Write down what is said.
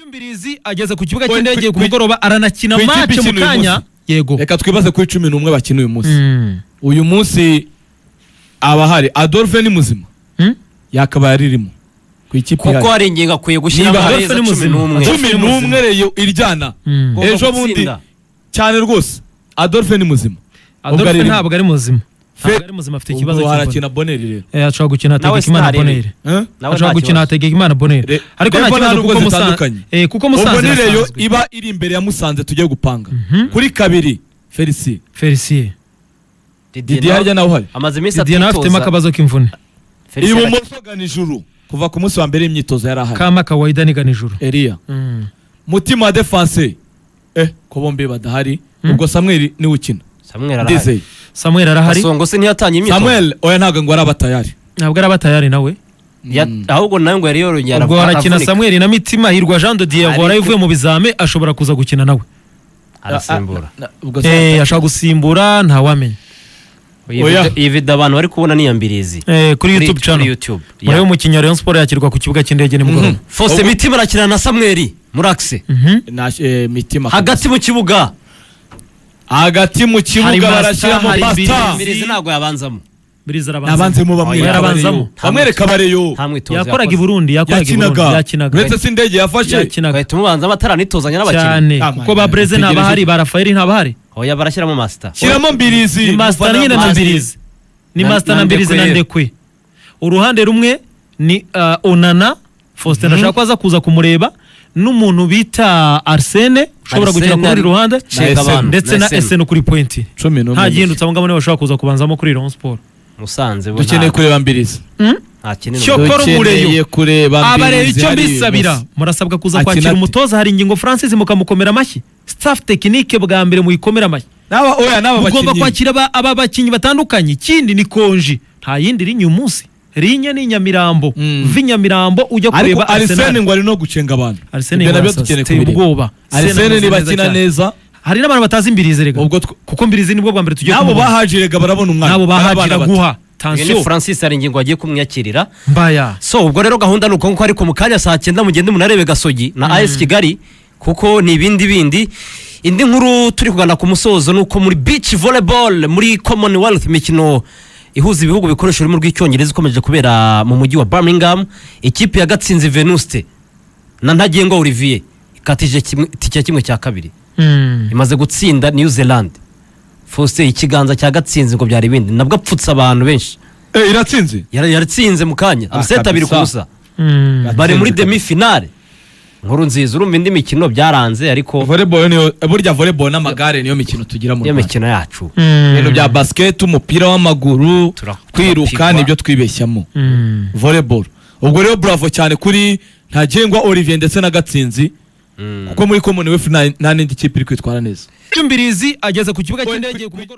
Mbirizi ageze ku kibuga cy'indege ku mugoroba aranakina match mu kanya. Yego. Reka twibaze kuri 11 bakina uyu munsi. Uyu munsi abahari Adolphe ni muzima. Yakaba yaririmo. Ku ikipe kuko ari ingingo akwiye gushyira Adolphe ni muzima. 11 reyo iryana. Ejo bundi cyane rwose Adolphe ni muzima. Adolphe ntabwo ari muzima. Ari muzima afite ikibazo cy'imvune. Harakina Boneri rero. Ashobora gukina Hategekimana Boneri. Ashobora gukina Hategekimana Boneri. Ariko nta kibazo kuko Musanze. Kuko Musanze Boneri rero iba iri imbere ya Musanze tugiye gupanga. Kuri kabiri Felicien. Didier ajya naho hari. Amaze iminsi Didier afite akabazo k'imvune. Ibumoso ganijuru kuva ku munsi wa mbere imyitozo yarahari. Kama kawaida ni ganijuru. Elia. Mutima defense. Ko bombe badahari. Ubwo Samuel ni ukina. Samuel arahari. Songo se ntiyatanye imyitozo. Samuel oya ntago ngo arabatayari. Ntabwo arabatayari nawe. Ahubwo nawe ngo yari yorongera. Ubwo harakina Samuel na Mitima Hirwa Jean de Dieu ngo arayivuye mu bizame ashobora kuza gukina nawe. Arasimbura. Ashaka gusimbura nta wamenye. Iyi video abantu bari kubona ni Mbirizi. Kuri YouTube channel. Muri mu kinyaro Rayon Sport yakirwa ku kibuga cy'indege ni mugoroba. Fose Mitima arakina na Samuel Muraxe. Mitima hagati mu kibuga. Hagati mu kibuga barashyira mu pasta. Mbirizi ntago yabanzamo. Mbirizi arabanzamo bamwe. Bamwereka bareyo. Yakoraga i Burundi, yakinaga. Uretse se indege yafashe. Bahita mubanza bataranitozanya n'abakinnyi. Kuko ba Breze ntabahari, ba Rafael ntabahari. Oya barashyiramo master. Shyiramo Mbirizi. Ni master nyine na Mbirizi. Ni master na Mbirizi na Ndekwe. Uruhande rumwe ni Onana Faustin ashaka kwaza kuza kumureba n'umuntu bita Arsene ushobora gukina kuri ruhande ndetse na SN kuri point. Nta gihindutse abo ngabo ne bashaka kuza kubanzamo kuri Rayon Sport. Musanze bo dukeneye kureba Mbirizi. Cyokora umureyo kureba Mbirizi. Icyo mbisabira murasabwa kuza kwakira umutoza hari ingingo Francis mukamukomera amashyi. Staff technique bwa mbere muyikomera amashyi. Naba bakinyi. Ugomba kwakira aba bakinyi batandukanye. Ikindi ni konji. Nta yindi rinye umunsi. Rinye ni Nyamirambo. Vinyamirambo ujya kureba Arsene ngo ari no gucenga abantu. Arsene nabyo dukeneye kubireba. Arsene ni bakina neza. Hari n'abantu batazi Mbirizi rega. Kuko Mbirizi nibwo bwa mbere tugiye nabo bahajirega barabona umwana. Nabo bahajira guha. Tansiyo Francis ari ingingo agiye kumwakirira. Mbaya. So ubwo rero gahunda nuko nko ariko mu kanya saa 9 mugende munarebe Gasogi na AS Kigali kuko ni ibindi indi nkuru turi kugana ku musozo nuko muri beach volleyball muri Commonwealth mikino ihuza ibihugu bikoresha ururimi rw'icyongereza ikomeje kubera mu mujyi wa Birmingham. Ikipe ya Gatsinzi Venuste na Ntagengo Olivier ikatije tike kimwe cya kabiri. Imaze gutsinda New Zealand. Fose ikiganza cya Gatsinzi ngo byari bindi nabwo apfutse abantu benshi. Iratsinze yaratsinze mu kanya amuseta 2 kubusa. Bari muri demi finale. Nkuru nziza urumva indi mikino byaranze ariko volleyball niyo burya volleyball n'amagare niyo mikino tugira mu Rwanda. Niyo mikino yacu. Ibintu bya basket umupira w'amaguru kwiruka nibyo twibeshyamo. Volleyball. Ubwo rero bravo cyane kuri Ntagengwa Olivier ndetse na Gatsinzi. Kuko muri Commonwealth nta n'indi kipe iri kwitwara neza. Mbirizi ageze ku kibuga cy'indege ku mugoroba.